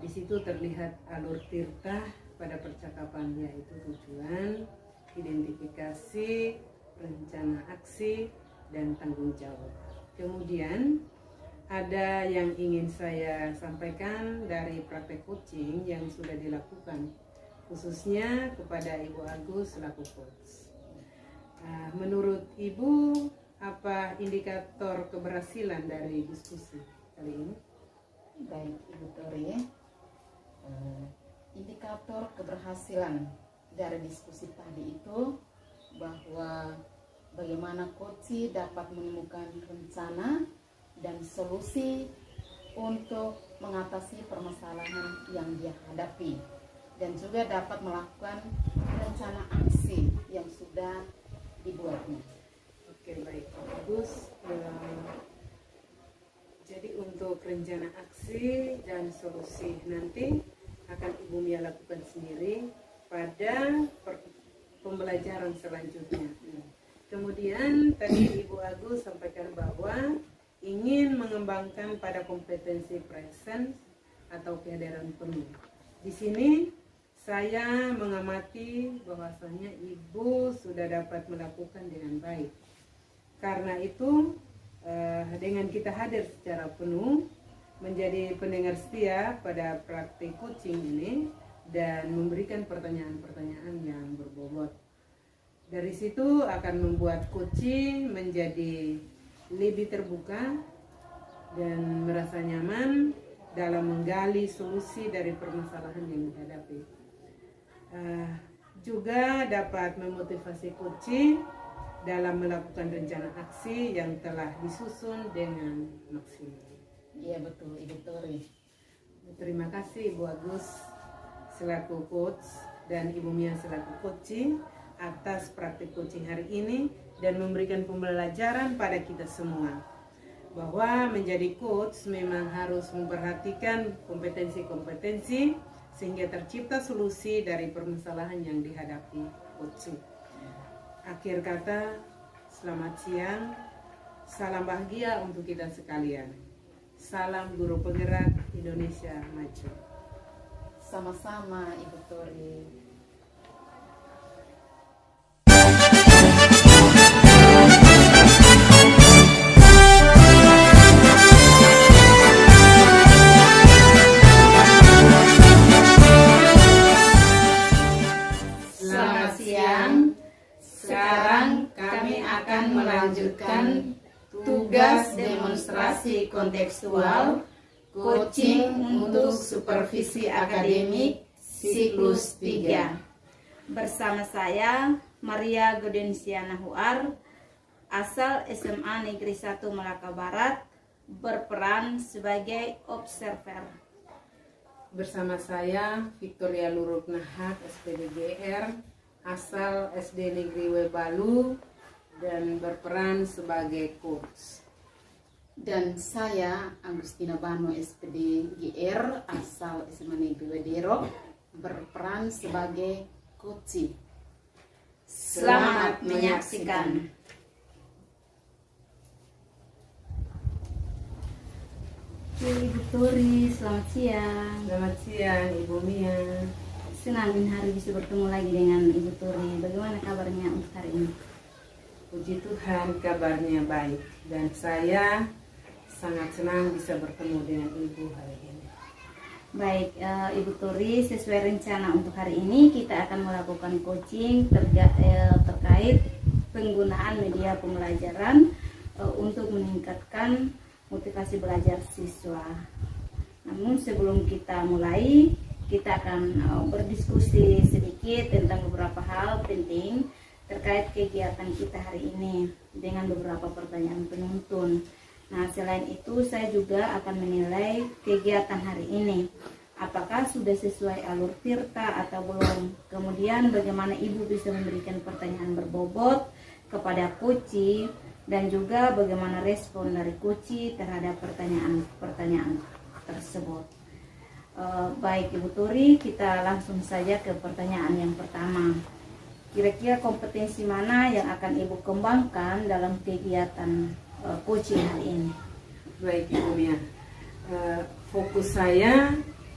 Di situ terlihat alur tirta pada percakapan, yaitu tujuan, identifikasi, rencana aksi, dan tanggung jawab. Kemudian ada yang ingin saya sampaikan dari praktek coaching yang sudah dilakukan, khususnya kepada Ibu Agus selaku coach. Menurut Ibu, apa indikator keberhasilan dari diskusi kali ini? Baik Ibu Tori, indikator keberhasilan dari diskusi tadi itu bahwa bagaimana coach dapat menemukan rencana dan solusi untuk mengatasi permasalahan yang dia hadapi, dan juga dapat melakukan rencana aksi yang sudah dibuatnya. Oke, baik, bagus. Jadi untuk rencana aksi dan solusi nanti akan Ibu Mia lakukan sendiri pada pembelajaran selanjutnya. Kemudian tadi Ibu Agus sampaikan bahwa ingin mengembangkan pada kompetensi presence atau kehadiran penuh. Di sini saya mengamati bahwasanya Ibu sudah dapat melakukan dengan baik. Karena itu dengan kita hadir secara penuh, menjadi pendengar setia pada praktik coaching ini dan memberikan pertanyaan-pertanyaan yang berbobot. Dari situ akan membuat coaching menjadi lebih terbuka dan merasa nyaman dalam menggali solusi dari permasalahan yang dihadapi. Juga dapat memotivasi coaching dalam melakukan rencana aksi yang telah disusun dengan maksimal. Iya betul Ibu Tori. Terima kasih Ibu Agus selaku coach dan Ibu Mia selaku coaching atas praktik coaching hari ini dan memberikan pembelajaran pada kita semua bahwa menjadi coach memang harus memperhatikan kompetensi-kompetensi sehingga tercipta solusi dari permasalahan yang dihadapi coaching. Akhir kata, selamat siang, salam bahagia untuk kita sekalian. Salam guru penggerak Indonesia Maju. Sama-sama Ibu Tori. Selamat siang. Sekarang kami akan melanjutkan tugas demonstrasi kontekstual coaching untuk supervisi akademik siklus 3. Bersama saya Maria Godensiana Huar, asal SMA Negeri 1 Melaka Barat, berperan sebagai observer. Bersama saya Victoria Luruk Nahak SPDGR, asal SD Negeri Webalu dan berperan sebagai coach. Dan saya Agustina Bano SPD GR asal SMA Negeri Wedero berperan sebagai coaching. Selamat menyaksikan. Ibu Tori, selamat siang. Selamat siang Ibu Mia. Senang hari bisa bertemu lagi dengan Ibu Tori. Bagaimana kabarnya untuk hari ini? Puji Tuhan kabarnya baik dan saya sangat senang bisa bertemu dengan Ibu hari ini. Baik, Ibu Tori, sesuai rencana untuk hari ini kita akan melakukan coaching terkait penggunaan media pembelajaran untuk meningkatkan motivasi belajar siswa. Namun sebelum kita mulai, kita akan berdiskusi sedikit tentang beberapa hal penting terkait kegiatan kita hari ini dengan beberapa pertanyaan penuntun. Nah, selain itu saya juga akan menilai kegiatan hari ini. Apakah sudah sesuai alur tirta atau belum? Kemudian bagaimana Ibu bisa memberikan pertanyaan berbobot kepada coach dan juga bagaimana respon dari coach terhadap pertanyaan-pertanyaan tersebut. Baik Ibu Tori, kita langsung saja ke pertanyaan yang pertama. Kira-kira kompetensi mana yang akan Ibu kembangkan dalam kegiatan coaching hari ini? Baik Ibu Mia, fokus saya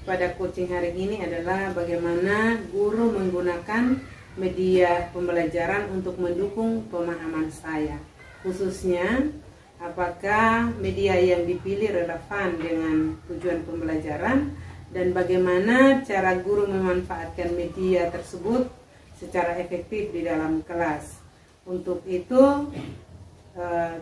pada coaching hari ini adalah bagaimana guru menggunakan media pembelajaran untuk mendukung pemahaman saya. Khususnya, apakah media yang dipilih relevan dengan tujuan pembelajaran dan bagaimana cara guru memanfaatkan media tersebut secara efektif di dalam kelas. Untuk itu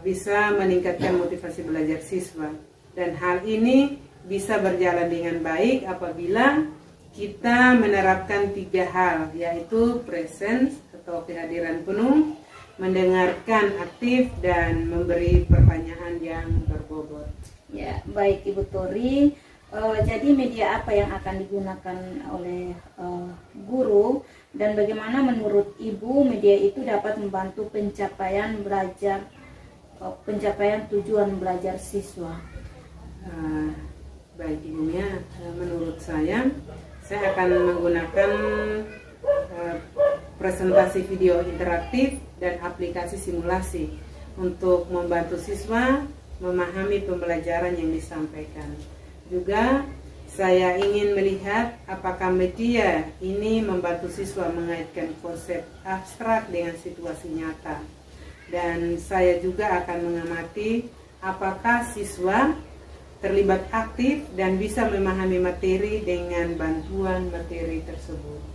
bisa meningkatkan motivasi belajar siswa, dan hal ini bisa berjalan dengan baik apabila kita menerapkan 3 hal, yaitu presence atau kehadiran penuh, mendengarkan aktif, dan memberi pertanyaan yang berbobot. Ya, baik Ibu Tori. Jadi media apa yang akan digunakan oleh guru dan bagaimana menurut Ibu media itu dapat membantu pencapaian tujuan belajar siswa? Baik Ibu Mia, menurut saya akan menggunakan presentasi video interaktif dan aplikasi simulasi untuk membantu siswa memahami pembelajaran yang disampaikan. Juga saya ingin melihat apakah media ini membantu siswa mengaitkan konsep abstrak dengan situasi nyata. Dan saya juga akan mengamati apakah siswa terlibat aktif dan bisa memahami materi dengan bantuan materi tersebut.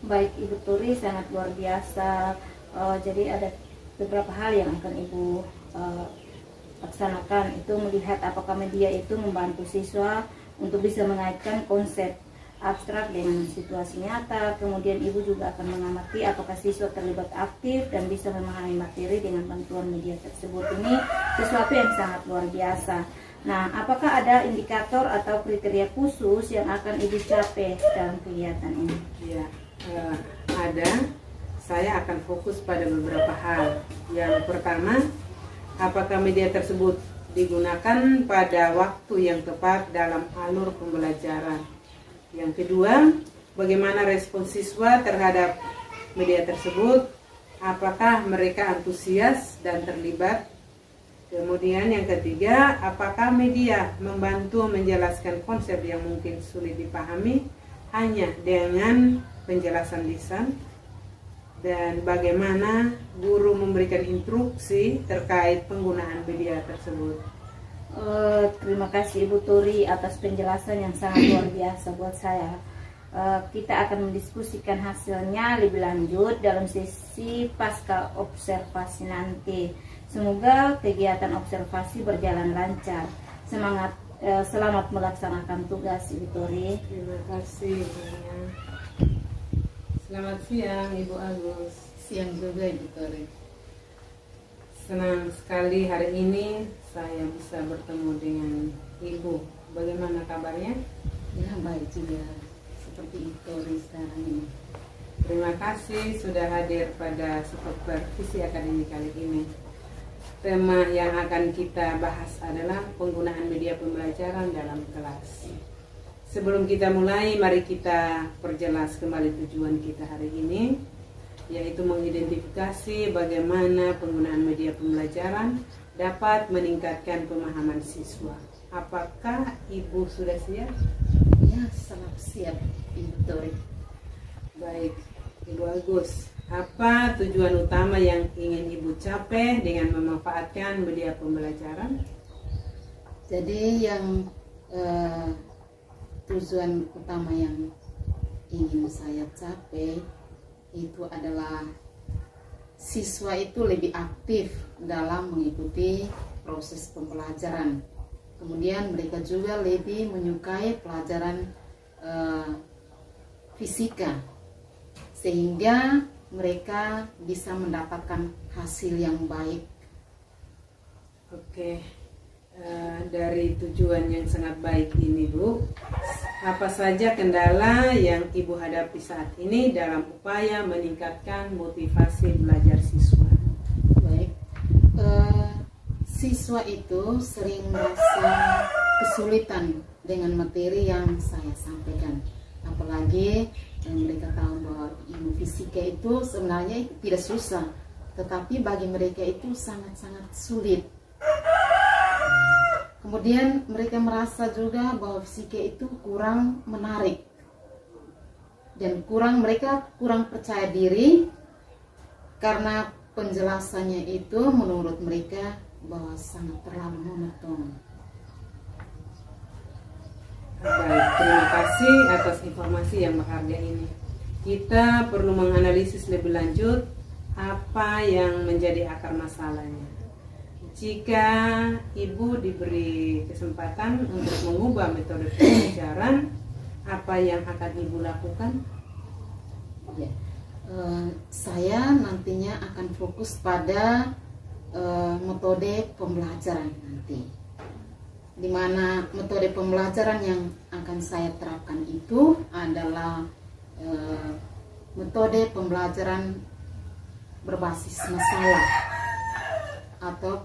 Baik Ibu Tori, sangat luar biasa. Jadi ada beberapa hal yang akan Ibu laksanakan itu melihat apakah media itu membantu siswa untuk bisa mengaitkan konsep abstrak dengan situasi nyata. Kemudian ibu juga akan mengamati apakah siswa terlibat aktif dan bisa memahami materi dengan bantuan media tersebut. Ini sesuatu yang sangat luar biasa. Nah, apakah ada indikator atau kriteria khusus yang akan ibu capai dalam kegiatan ini? Ya, ada. Saya akan fokus pada beberapa hal. Yang pertama, apakah media tersebut digunakan pada waktu yang tepat dalam alur pembelajaran. Yang kedua, bagaimana respon siswa terhadap media tersebut, apakah mereka antusias dan terlibat. Kemudian yang ketiga, apakah media membantu menjelaskan konsep yang mungkin sulit dipahami hanya dengan penjelasan lisan. Dan bagaimana guru memberikan instruksi terkait penggunaan media tersebut. Terima kasih Ibu Turi atas penjelasan yang sangat luar biasa buat saya. Kita akan mendiskusikan hasilnya lebih lanjut dalam sesi pasca observasi nanti. Semoga kegiatan observasi berjalan lancar. Selamat melaksanakan tugas Ibu Turi. Terima kasih. Selamat siang Ibu Agus. Siang juga Ibu Turi. Senang sekali hari ini saya bisa bertemu dengan Ibu. Bagaimana kabarnya? Ya, baik juga. Seperti Ibu Turi sekarang ini. Terima kasih sudah hadir pada supervisi akademik kali ini. Tema yang akan kita bahas adalah penggunaan media pembelajaran dalam kelas. Sebelum kita mulai, mari kita perjelas kembali tujuan kita hari ini, yaitu mengidentifikasi bagaimana penggunaan media pembelajaran dapat meningkatkan pemahaman siswa. Apakah Ibu sudah siap? Ya, sangat siap Ibu Turi. Baik, Ibu Agus, apa tujuan utama yang ingin Ibu capai dengan memanfaatkan media pembelajaran? Jadi yang tujuan utama yang ingin saya capai itu adalah siswa itu lebih aktif dalam mengikuti proses pembelajaran. Kemudian mereka juga lebih menyukai pelajaran fisika, sehingga mereka bisa mendapatkan hasil yang baik. Oke, dari tujuan yang sangat baik ini Bu, apa saja kendala yang Ibu hadapi saat ini dalam upaya meningkatkan motivasi belajar siswa? Baik, siswa itu sering merasa kesulitan dengan materi yang saya sampaikan. Apalagi mereka tahu bahwa ilmu fisika itu sebenarnya tidak susah, tetapi bagi mereka itu sangat-sangat sulit. Kemudian mereka merasa juga bahwa fisika itu kurang menarik dan mereka kurang percaya diri karena penjelasannya itu menurut mereka bahwa sangat terlalu monoton. Baik, terima kasih atas informasi yang berharga ini. Kita perlu menganalisis lebih lanjut apa yang menjadi akar masalahnya. Jika Ibu diberi kesempatan untuk mengubah metode pembelajaran, apa yang akan Ibu lakukan? Ya, saya nantinya akan fokus pada metode pembelajaran nanti, di mana metode pembelajaran yang akan saya terapkan itu adalah metode pembelajaran berbasis masalah atau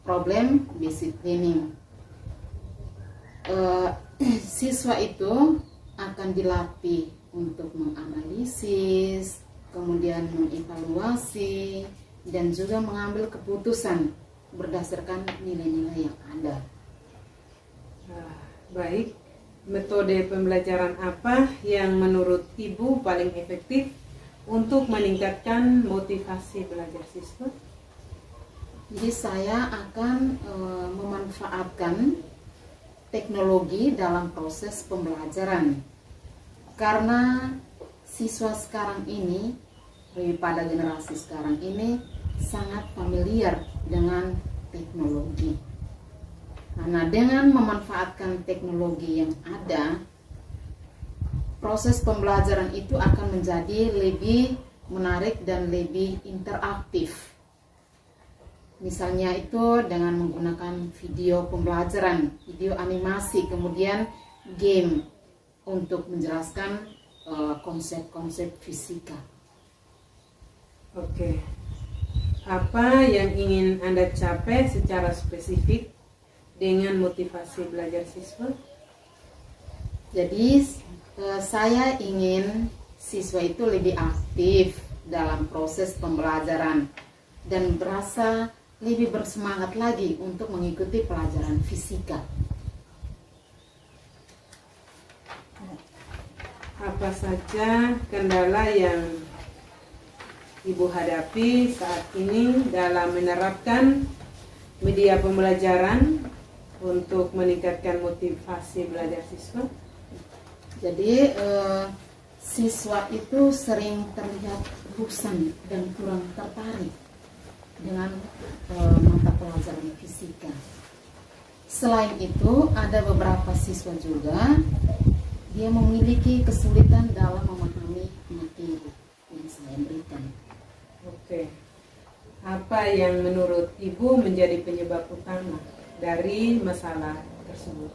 problem based learning. Siswa itu akan dilatih untuk menganalisis, kemudian mengevaluasi, dan juga mengambil keputusan berdasarkan nilai-nilai yang ada. Baik, metode pembelajaran apa yang menurut Ibu paling efektif untuk meningkatkan motivasi belajar siswa? Jadi saya akan memanfaatkan teknologi dalam proses pembelajaran, karena siswa sekarang ini, lebih pada generasi sekarang ini, sangat familiar dengan teknologi. Nah, dengan memanfaatkan teknologi yang ada, proses pembelajaran itu akan menjadi lebih menarik dan lebih interaktif. Misalnya itu dengan menggunakan video pembelajaran, video animasi, kemudian game untuk menjelaskan konsep-konsep fisika. Oke. Apa yang ingin Anda capai secara spesifik dengan motivasi belajar siswa? Jadi saya ingin siswa itu lebih aktif dalam proses pembelajaran dan berasa lebih bersemangat lagi untuk mengikuti pelajaran fisika. Apa saja kendala yang Ibu hadapi saat ini dalam menerapkan media pembelajaran untuk meningkatkan motivasi belajar siswa? Jadi siswa itu sering terlihat bosan dan kurang tertarik dengan mata pelajaran fisika. Selain itu, ada beberapa siswa juga dia memiliki kesulitan dalam memahami materi yang saya berikan. Oke. Apa yang menurut Ibu menjadi penyebab utama dari masalah tersebut?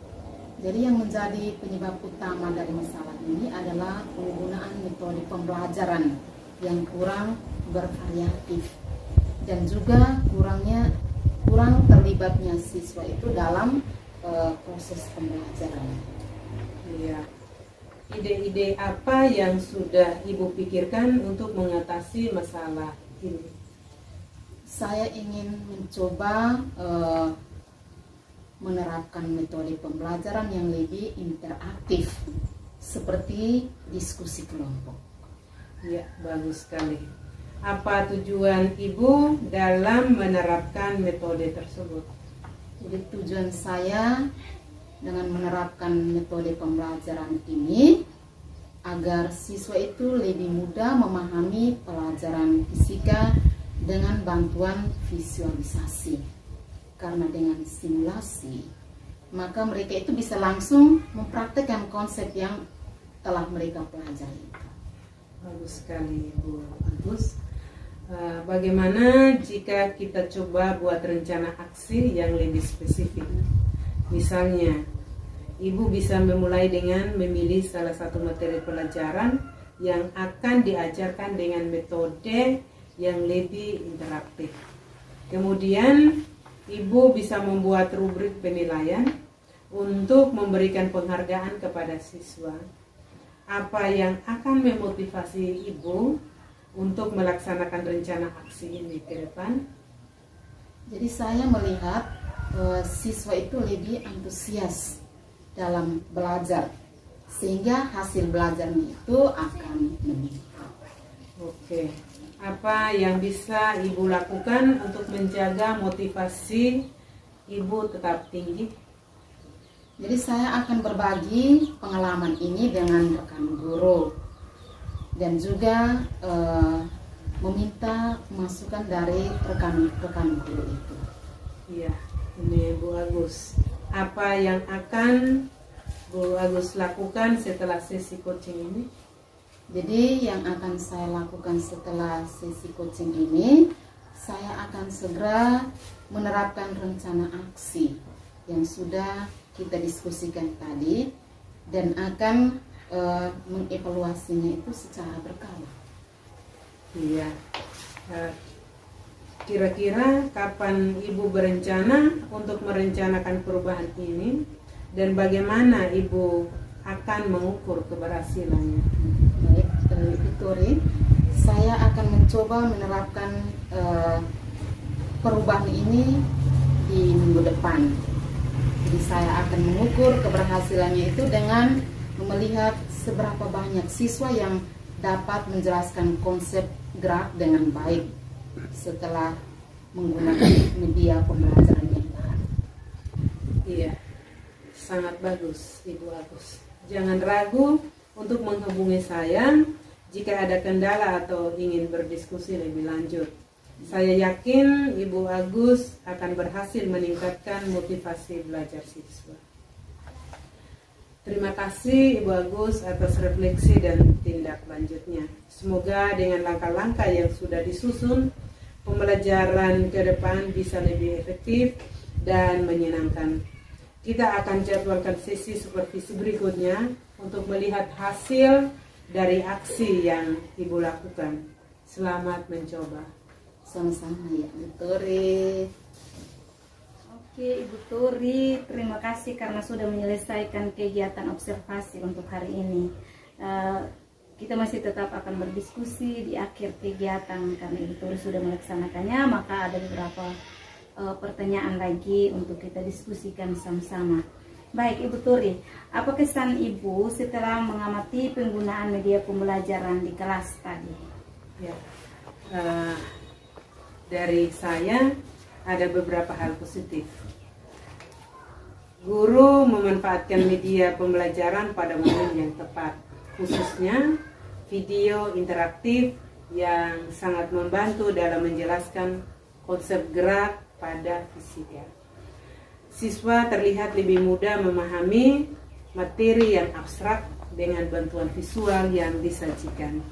Jadi yang menjadi penyebab utama dari masalah ini adalah penggunaan metode pembelajaran yang kurang bervariatif dan juga kurang terlibatnya siswa itu dalam proses pembelajaran. Iya. Ide-ide apa yang sudah Ibu pikirkan untuk mengatasi masalah ini? Saya ingin mencoba menerapkan metode pembelajaran yang lebih interaktif seperti diskusi kelompok. Ya, bagus sekali. Apa tujuan Ibu dalam menerapkan metode tersebut? Jadi tujuan saya dengan menerapkan metode pembelajaran ini agar siswa itu lebih mudah memahami pelajaran fisika dengan bantuan visualisasi. Karena dengan simulasi, maka mereka itu bisa langsung mempraktekkan konsep yang telah mereka pelajari. Bagus sekali, Bu Agus. Bagaimana jika kita coba buat rencana aksi yang lebih spesifik? Misalnya, Ibu bisa memulai dengan memilih salah satu materi pelajaran yang akan diajarkan dengan metode yang lebih interaktif. Kemudian, Ibu bisa membuat rubrik penilaian untuk memberikan penghargaan kepada siswa. Apa yang akan memotivasi Ibu untuk melaksanakan rencana aksi ini ke depan? Jadi saya melihat siswa itu lebih antusias dalam belajar sehingga hasil belajarnya itu akan meningkat. Oke. Apa yang bisa Ibu lakukan untuk menjaga motivasi Ibu tetap tinggi? Jadi saya akan berbagi pengalaman ini dengan rekan guru dan juga meminta masukan dari rekan-rekan guru itu. Iya, ini Bu Agus. Apa yang akan Bu Agus lakukan setelah sesi coaching ini? Jadi yang akan saya lakukan setelah sesi coaching ini, saya akan segera menerapkan rencana aksi yang sudah kita diskusikan tadi dan akan mengevaluasinya itu secara berkala. Iya. Kira-kira kapan Ibu berencana untuk merencanakan perubahan ini dan bagaimana Ibu akan mengukur keberhasilannya? Baik, Victory, saya akan mencoba menerapkan perubahan ini di minggu depan. Jadi saya akan mengukur keberhasilannya itu dengan melihat seberapa banyak siswa yang dapat menjelaskan konsep gerak dengan baik setelah menggunakan media pembelajaran yang baru. Iya, sangat bagus Ibu Agus. Jangan ragu untuk menghubungi saya jika ada kendala atau ingin berdiskusi lebih lanjut. Saya yakin Ibu Agus akan berhasil meningkatkan motivasi belajar siswa. Terima kasih Ibu Agus atas refleksi dan tindak lanjutnya. Semoga dengan langkah-langkah yang sudah disusun, pembelajaran ke depan bisa lebih efektif dan menyenangkan. Kita akan jadwalkan sesi supervisi berikutnya untuk melihat hasil dari aksi yang Ibu lakukan. Selamat mencoba. Sama-sama ya Bu Turi. Oke Ibu Turi, terima kasih karena sudah menyelesaikan kegiatan observasi untuk hari ini. Kita masih tetap akan berdiskusi di akhir kegiatan karena Ibu Turi sudah melaksanakannya, maka ada beberapa pertanyaan lagi untuk kita diskusikan sama-sama. Baik Ibu Turi, apa kesan Ibu setelah mengamati penggunaan media pembelajaran di kelas tadi? Ya, dari saya ada beberapa hal positif. Guru memanfaatkan media pembelajaran pada momen yang tepat, khususnya video interaktif yang sangat membantu dalam menjelaskan konsep gerak pada fisika. Siswa terlihat lebih mudah memahami materi yang abstrak dengan bantuan visual yang disajikan.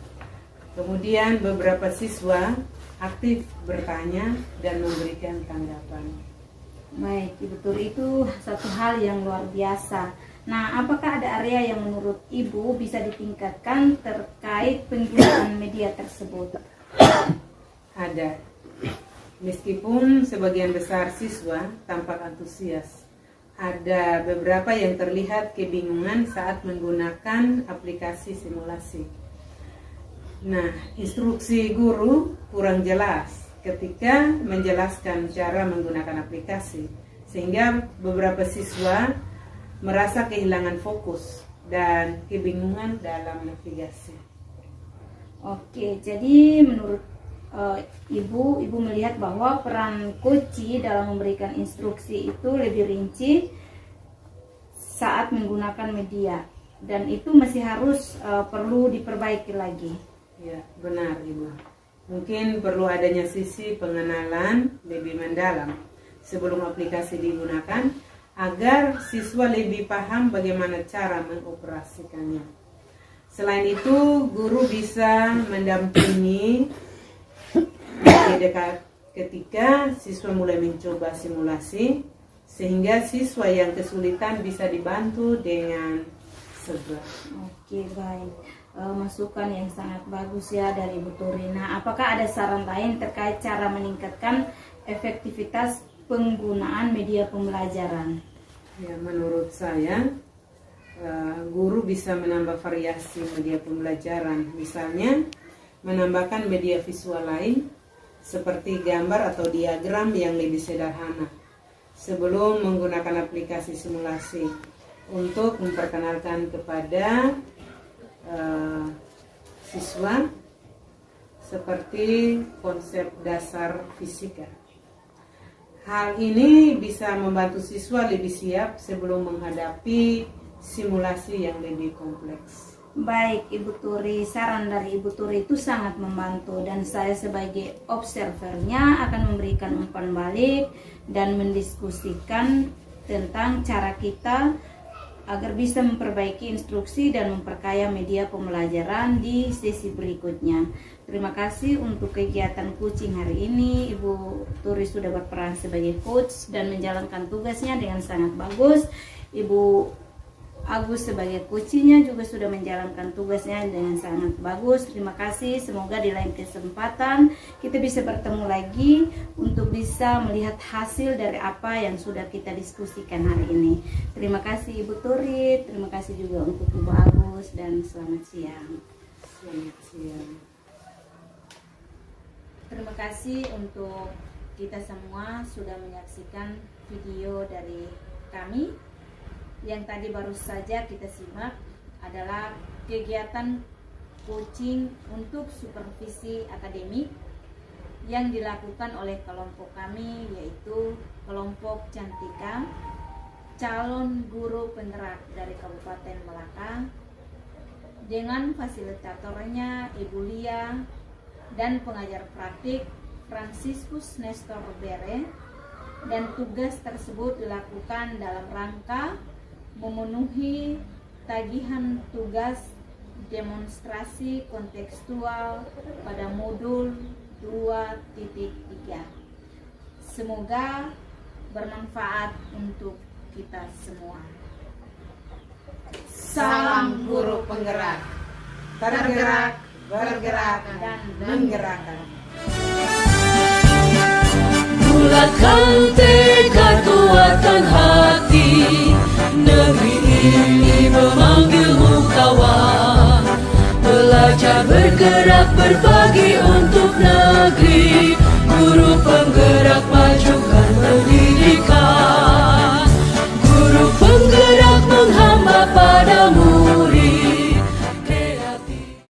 Kemudian beberapa siswa aktif bertanya dan memberikan tanggapan. Baik, Ibu Turi, itu satu hal yang luar biasa. Nah, apakah ada area yang menurut Ibu bisa ditingkatkan terkait penggunaan media tersebut? Ada. Meskipun sebagian besar siswa tampak antusias, ada beberapa yang terlihat kebingungan saat menggunakan aplikasi simulasi. Nah, instruksi guru kurang jelas ketika menjelaskan cara menggunakan aplikasi, sehingga beberapa siswa merasa kehilangan fokus dan kebingungan dalam navigasi. Oke, jadi menurut Ibu melihat bahwa peran coach dalam memberikan instruksi itu lebih rinci saat menggunakan media, dan itu masih harus perlu diperbaiki lagi. Ya, benar Ibu. Mungkin perlu adanya sisi pengenalan lebih mendalam sebelum aplikasi digunakan agar siswa lebih paham bagaimana cara mengoperasikannya. Selain itu, guru bisa mendampingi lebih dekat ketika siswa mulai mencoba simulasi, sehingga siswa yang kesulitan bisa dibantu dengan segera. Oke, baik. Masukan yang sangat bagus ya dari Ibu Turi. Nah, apakah ada saran lain terkait cara meningkatkan efektivitas penggunaan media pembelajaran? Ya, menurut saya guru bisa menambah variasi media pembelajaran, misalnya menambahkan media visual lain seperti gambar atau diagram yang lebih sederhana sebelum menggunakan aplikasi simulasi untuk memperkenalkan kepada siswa seperti konsep dasar fisika. Hal ini bisa membantu siswa lebih siap sebelum menghadapi simulasi yang lebih kompleks. Baik Ibu Turi, saran dari Ibu Turi itu sangat membantu, dan saya sebagai observernya akan memberikan umpan balik dan mendiskusikan tentang cara kita agar bisa memperbaiki instruksi dan memperkaya media pembelajaran di sesi berikutnya. Terima kasih untuk kegiatan coaching hari ini. Ibu Turi sudah berperan sebagai coach dan menjalankan tugasnya dengan sangat bagus. Ibu Agus sebagai coachnya juga sudah menjalankan tugasnya dengan sangat bagus. Terima kasih. Semoga di lain kesempatan kita bisa bertemu lagi untuk bisa melihat hasil dari apa yang sudah kita diskusikan hari ini. Terima kasih Ibu Turi, terima kasih juga untuk Ibu Agus, dan selamat siang. Selamat siang. Terima kasih untuk kita semua sudah menyaksikan video dari kami. Yang tadi baru saja kita simak adalah kegiatan coaching untuk supervisi akademik yang dilakukan oleh kelompok kami, yaitu kelompok Cantika, calon guru penerap dari Kabupaten Melaka, dengan fasilitatornya Ibu Lia dan pengajar praktik Franciscus Nestor Bere, dan tugas tersebut dilakukan dalam rangka memenuhi tagihan tugas demonstrasi kontekstual pada modul 2.3. Semoga bermanfaat untuk kita semua. Salam guru penggerak, tergerak, bergerak, dan menggerakkan. Bulatkan tekad, kuatkan hati, negeri ini memanggilmu kawan. Belajar bergerak berbagi untuk